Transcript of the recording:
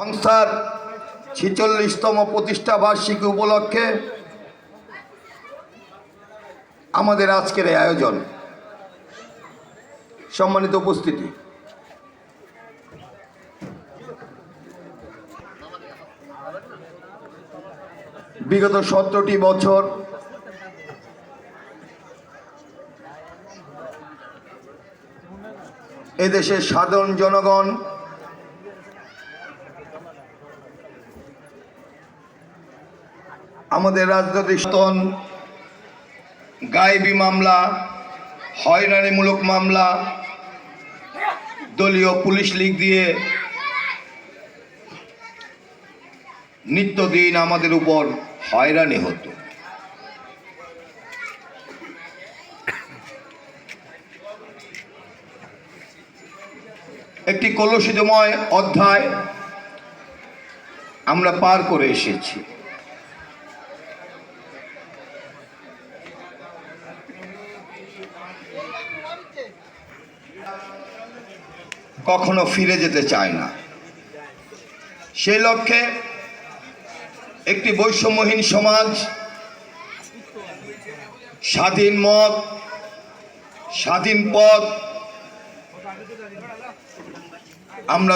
সংস্থার ৪৬তম প্রতিষ্ঠা বার্ষিকী উপলক্ষে আমাদের আজকের এই আয়োজন। সম্মানিত উপস্থিতি, বিগত ১৭টি বছর এদেশের সাধারণ জনগণ আমাদের রাজনৈতিক শাসন, গায়েবী মামলা, হয়রানিমূলক মামলা, দলীয় পুলিশ লীগ দিয়ে নিত্যদিন আমাদের উপর হয়রানি হতো। একটি কলুষিতময় অধ্যায় আমরা পার করে এসেছি। কখনো ফিরে যেতে চায় না। সেই লক্ষ্যে একটি বৈষম্যহীন সমাজ, স্বাধীন মত, স্বাধীন পথ আমরা